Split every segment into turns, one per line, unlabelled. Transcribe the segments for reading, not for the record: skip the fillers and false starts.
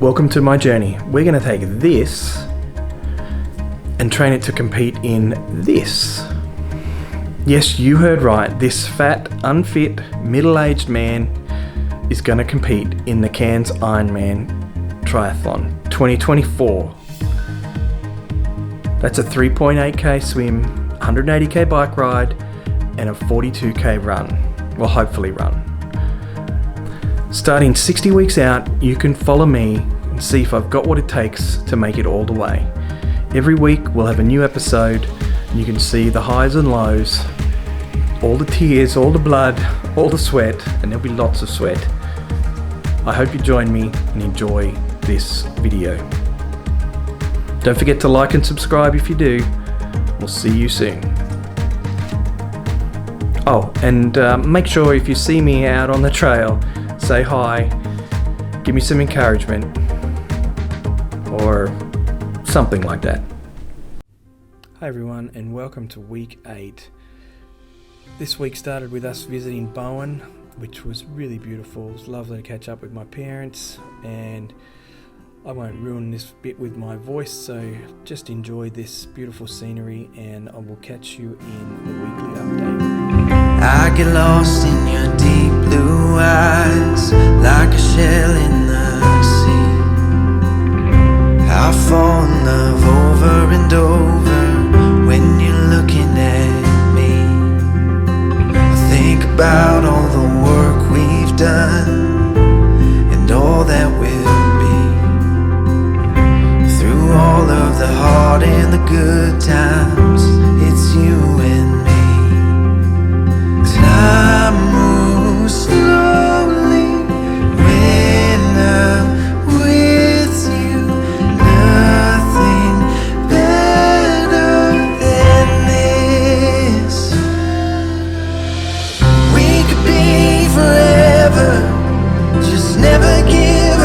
Welcome to my journey. We're going to take this and train it to compete in this. Yes, you heard right. This fat, unfit, middle-aged man is going to compete in the Cairns Ironman Triathlon 2024. That's a 3.8k swim, 180k bike ride, and a 42k run. Well, hopefully run. Starting 60 weeks out, you can follow me and see if I've got what it takes to make it all the way. Every week we'll have a new episode and you can see the highs and lows, all the tears, all the blood, all the sweat, and there'll be lots of sweat. I hope you join me and enjoy this video. Don't forget to like and subscribe if you do. We'll see you soon. Oh, and make sure if you see me out on the trail, say hi, give me some encouragement, or something like that. Hi everyone, and welcome to week 8. This week started with us visiting Bowen, which was really beautiful. It was lovely to catch up with my parents, and I won't ruin this bit with my voice, so just enjoy this beautiful scenery, and I will catch you in the weekly update.
I get lost in your deep blue eyes, like a shell in the sea. I fall in love over and over when you're looking at me. I think about all the work we've done and all that will be. Through all of the hard and the good times, it's you and me. Time moves slowly when I'm with you. Nothing better than this. We could be forever. Just never give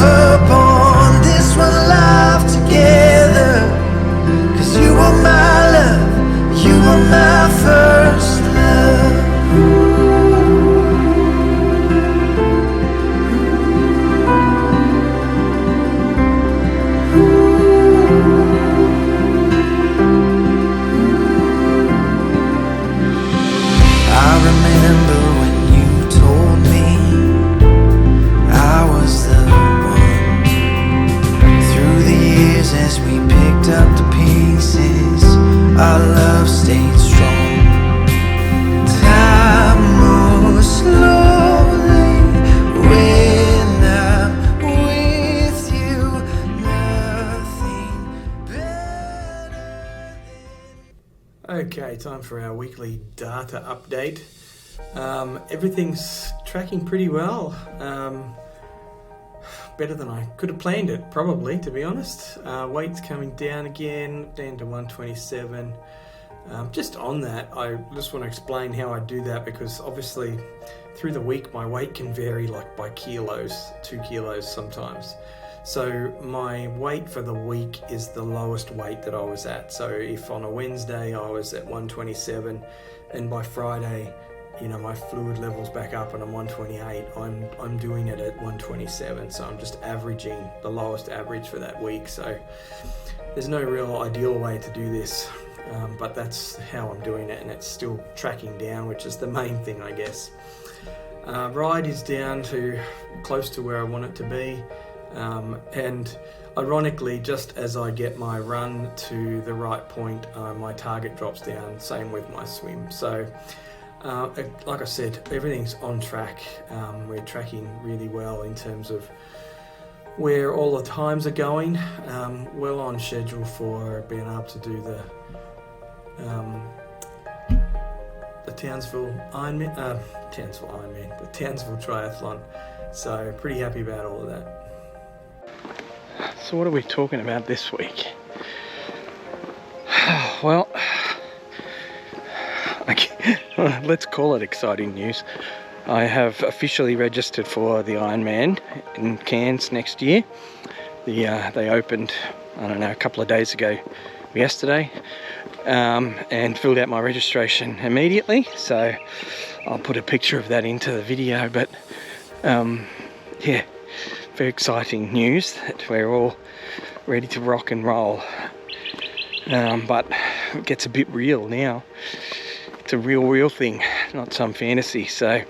up on this one life together. 'Cause you are my love, you are my first love. I remember when you told me I was the one. Through the years as we picked up the pieces, our love stayed strong. Time moves slowly when I'm with you. Nothing better.
Okay, time for our weekly data update. Everything's tracking pretty well. Better than I could have planned it, probably, to be honest. Weight's coming down again, down to 127. Just on that, I just want to explain how I do that, because obviously through the week my weight can vary like by kilos, 2 kilos sometimes. So my weight for the week is the lowest weight that I was at. So if on a Wednesday I was at 127, and by Friday, you know, my fluid level's back up and I'm 128, I'm doing it at 127. So I'm just averaging the lowest average for that week. So there's no real ideal way to do this, but that's how I'm doing it, and it's still tracking down, which is the main thing, I guess. Ride is down to close to where I want it to be, and ironically, just as I get my run to the right point, my target drops down, same with my swim. So like I said, everything's on track. We're tracking really well in terms of where all the times are going. Well on schedule for being able to do the Townsville Ironman, the Townsville Triathlon. So pretty happy about all of that. So what are we talking about this week? Well, let's call it exciting news. I have officially registered for the Ironman in Cairns next year. They opened, I don't know, a couple of days ago, yesterday, and filled out my registration immediately. So I'll put a picture of that into the video, but yeah, very exciting news that we're all ready to rock and roll. But it gets a bit real now. It's a real thing, not some fantasy. So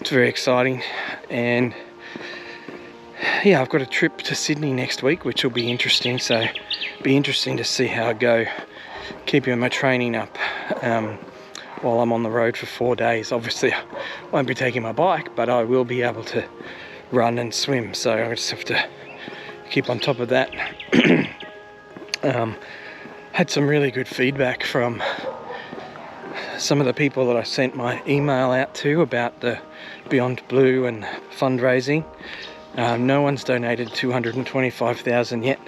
it's very exciting. And yeah, I've got a trip to Sydney next week, which will be interesting. So it'll be interesting to see how I go, keeping my training up while I'm on the road for 4 days. Obviously, I won't be taking my bike, but I will be able to run and swim. So I just have to keep on top of that. Had some really good feedback from some of the people that I sent my email out to about the Beyond Blue and fundraising. No one's donated $225,000 yet,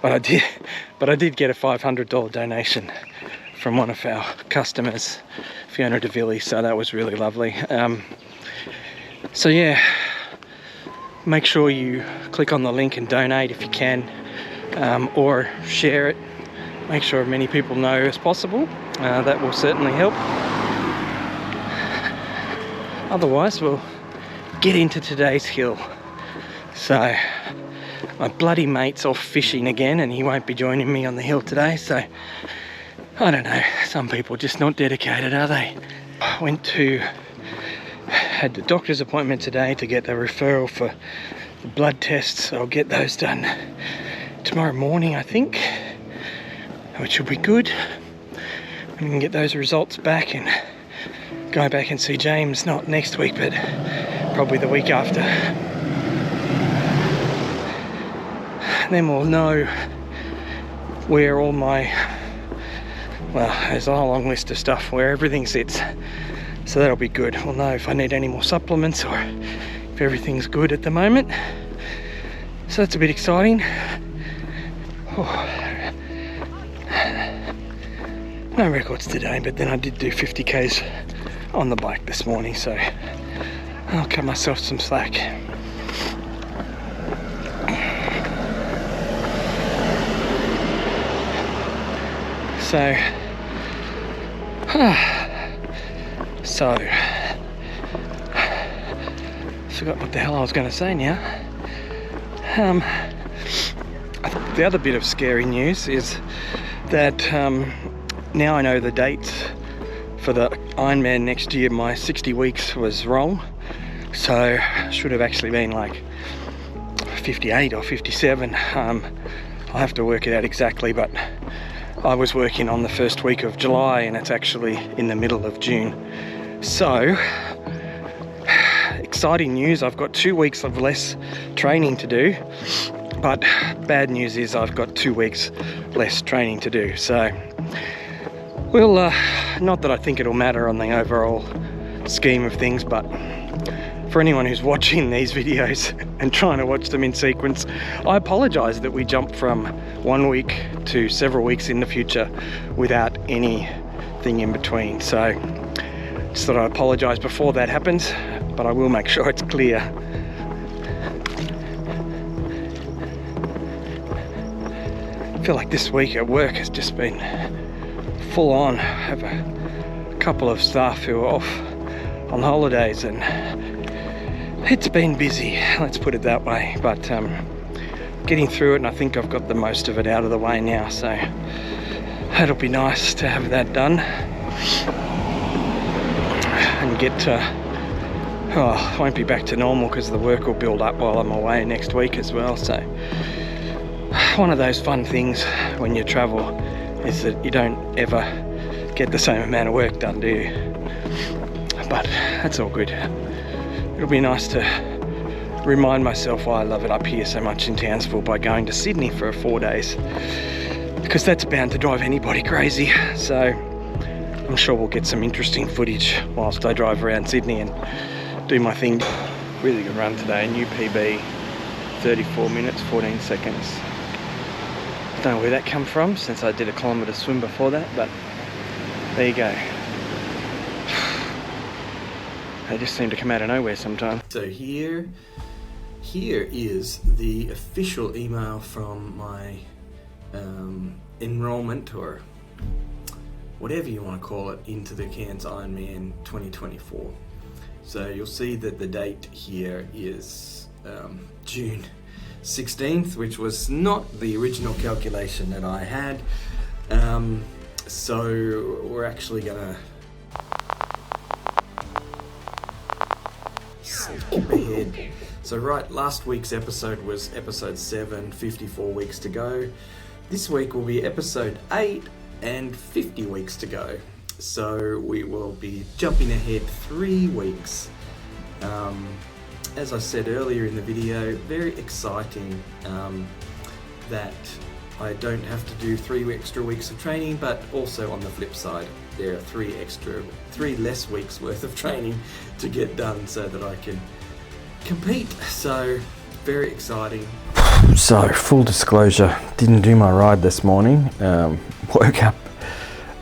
but I did get a $500 donation from one of our customers, Fiona DeVilly, so that was really lovely. So yeah, make sure you click on the link and donate if you can, or share it. Make sure as many people know as possible. That will certainly help. Otherwise, we'll get into today's hill. So my bloody mate's off fishing again and he won't be joining me on the hill today, so I don't know, some people just not dedicated, are they? Had the doctor's appointment today to get the referral for the blood tests. I'll get those done tomorrow morning, I think, which will be good. We can get those results back and go back and see James, not next week, but probably the week after. Then we'll know where all my, well, there's a whole long list of stuff where everything sits. So that'll be good. We'll know if I need any more supplements or if everything's good at the moment. So that's a bit exciting. Oh. No records today, but then I did do 50 Ks on the bike this morning, so I'll cut myself some slack. So, forgot what the hell I was going to say now. The other bit of scary news is that now I know the dates for the Ironman next year. My 60 weeks was wrong, so should have actually been like 58 or 57. I'll have to work it out exactly, but I was working on the first week of July and it's actually in the middle of June. So exciting news, I've got 2 weeks of less training to do, but bad news is I've got 2 weeks less training to do. So well, not that I think it'll matter on the overall scheme of things, but for anyone who's watching these videos and trying to watch them in sequence, I apologize that we jumped from 1 week to several weeks in the future without anything in between. So just thought I'd apologize before that happens, but I will make sure it's clear. I feel like this week at work has just been full on. I have a couple of staff who are off on holidays and it's been busy, let's put it that way, but getting through it, and I think I've got the most of it out of the way now, so it'll be nice to have that done and get to, I won't be back to normal because the work will build up while I'm away next week as well. So one of those fun things when you travel is that you don't ever get the same amount of work done, do you? But that's all good. It'll be nice to remind myself why I love it up here so much in Townsville by going to Sydney for 4 days, because that's bound to drive anybody crazy. So I'm sure we'll get some interesting footage whilst I drive around Sydney and do my thing. Really good run today, new PB, 34 minutes 14 seconds. Don't know where that come from since I did a kilometre swim before that, but there you go. They just seem to come out of nowhere sometimes. So here is the official email from my enrollment, or whatever you want to call it, into the Cairns Ironman 2024. So you'll see that the date here is June 16th, which was not the original calculation that I had. So we're actually gonna skip ahead. So last week's episode was episode 7, 54 weeks to go. This week will be episode 8 and 50 weeks to go. So we will be jumping ahead 3 weeks. As I said earlier in the video, very exciting that I don't have to do 3 extra weeks of training, but also on the flip side, there are 3 less weeks worth of training to get done so that I can compete. So very exciting. So full disclosure, didn't do my ride this morning. Woke up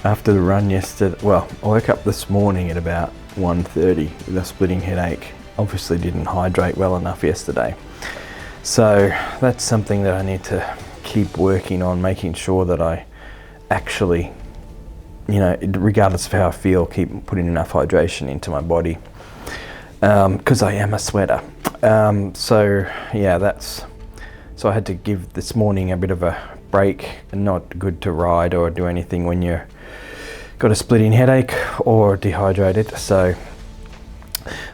after the run yesterday. Well, I woke up this morning at about 1:30 with a splitting headache. Obviously didn't hydrate well enough yesterday. So that's something that I need to keep working on, making sure that I actually, regardless of how I feel, keep putting enough hydration into my body. Because I am a sweater. So I had to give this morning a bit of a break. Not good to ride or do anything when you're got a splitting headache or dehydrated.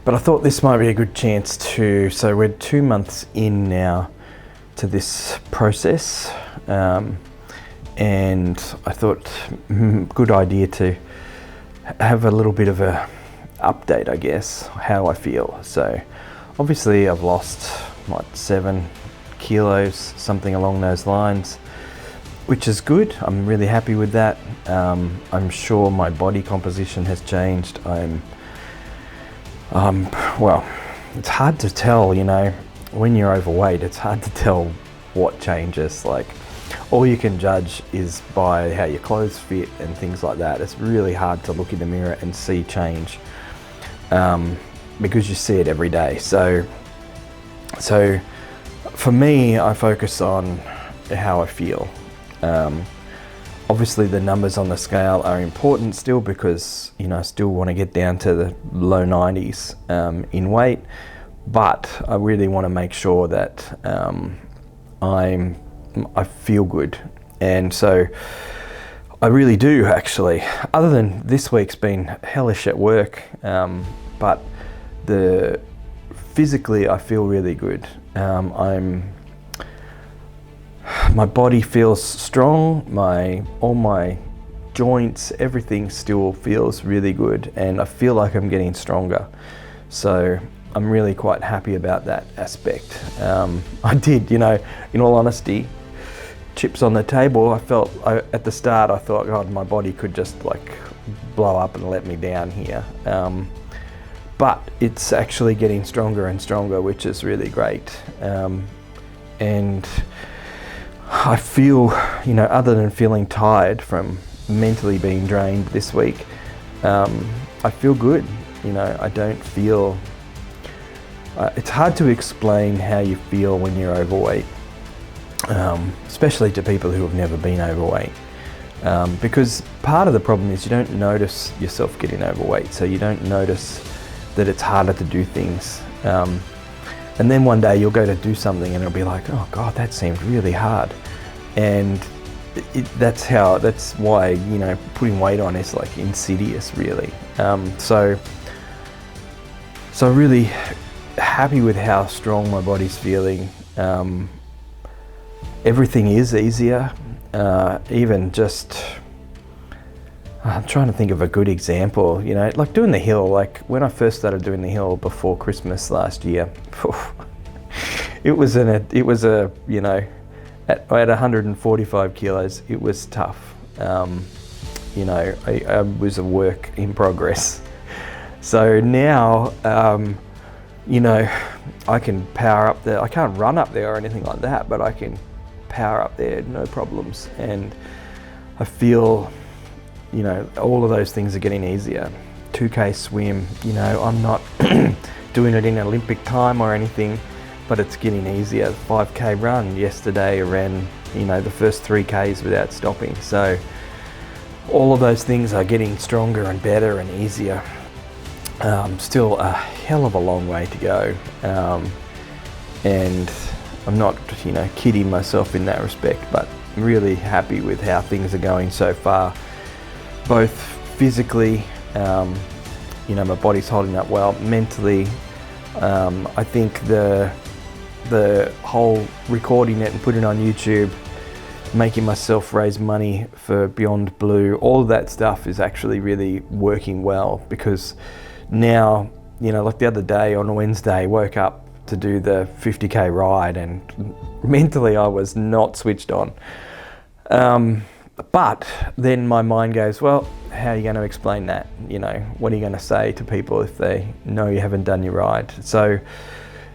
But I thought this might be a good chance so we're 2 months in now to this process, and I thought good idea to have a little bit of a update, I guess, how I feel. So obviously I've lost 7 kilos, something along those lines, which is good. I'm really happy with that. I'm sure my body composition has changed. Well, it's hard to tell, when you're overweight, it's hard to tell what changes. Like, all you can judge is by how your clothes fit and things like that. It's really hard to look in the mirror and see change, because you see it every day. So for me, I focus on how I feel. Obviously the numbers on the scale are important still, because I still want to get down to the low 90s in weight, but I really want to make sure that I feel good. And so I really do, actually, other than this week's been hellish at work, but physically I feel really good. My body feels strong, all my joints, everything still feels really good, and I feel like I'm getting stronger. So I'm really quite happy about that aspect. I did, in all honesty, chips on the table, at the start I thought, God, my body could just blow up and let me down here. But it's actually getting stronger and stronger, which is really great. And I feel, other than feeling tired from mentally being drained this week, I feel good. I don't feel, it's hard to explain how you feel when you're overweight, especially to people who have never been overweight, because part of the problem is you don't notice yourself getting overweight, so you don't notice that it's harder to do things. And then one day you'll go to do something and it'll be like, oh God, that seemed really hard. And that's why, putting weight on is insidious, really. So really happy with how strong my body's feeling. Everything is easier, even just, I'm trying to think of a good example, like doing the hill. Like when I first started doing the hill before Christmas last year, at 145 kilos, it was tough. I was a work in progress. So now, I can power up there. I can't run up there or anything like that, but I can power up there, no problems. And I feel, all of those things are getting easier. 2K swim, I'm not doing it in Olympic time or anything, but it's getting easier. 5K run yesterday, I ran, the first 3Ks without stopping. So all of those things are getting stronger and better and easier.
Still a hell of a long way to go, and I'm not, kidding myself in that respect, but I'm really happy with how things are going so far, both physically, my body's holding up well. Mentally, I think the whole recording it and putting it on YouTube, making myself raise money for Beyond Blue, all of that stuff is actually really working well, because now, like the other day on a Wednesday, woke up to do the 50k ride and mentally I was not switched on. But then my mind goes, well, how are you going to explain that? What are you going to say to people if they know you haven't done your ride? So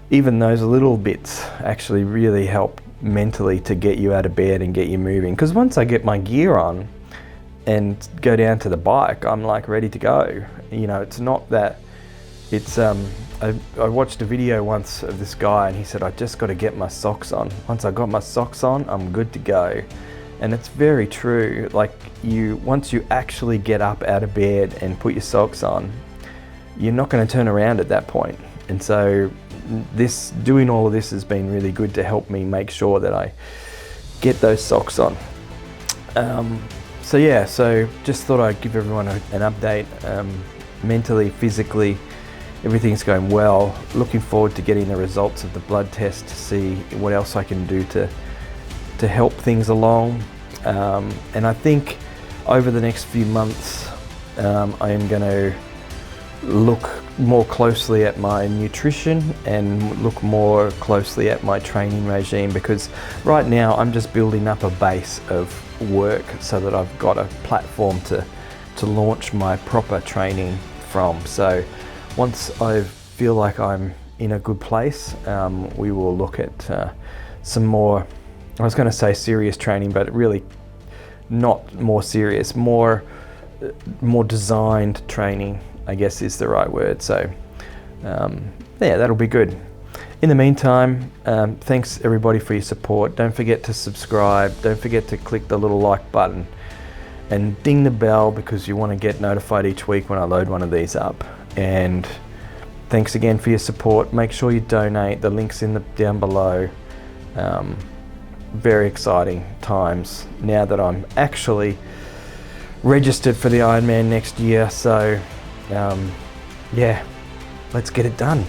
even those little bits actually really help mentally to get you out of bed and get you moving. Because once I get my gear on and go down to the bike, I'm like ready to go. It's not that it's, I watched a video once of this guy and he said, I just got to get my socks on. Once I got my socks on, I'm good to go. And it's very true. Like once you actually get up out of bed and put your socks on, you're not going to turn around at that point. And so doing all of this has been really good to help me make sure that I get those socks on. So just thought I'd give everyone an update. Mentally, physically, everything's going well. Looking forward to getting the results of the blood test to see what else I can do to help things along. And I think over the next few months, I am going to look more closely at my nutrition and look more closely at my training regime, because right now I'm just building up a base of work so that I've got a platform to launch my proper training from. So once I feel like I'm in a good place, we will look at some more, I was going to say serious training, but really not more serious, more designed training, I guess is the right word. So that'll be good. In the meantime, thanks everybody for your support. Don't forget to subscribe. Don't forget to click the little like button and ding the bell, because you want to get notified each week when I load one of these up. And thanks again for your support. Make sure you donate. The link's down below. Very exciting times now that I'm actually registered for the Ironman next year. So let's get it done.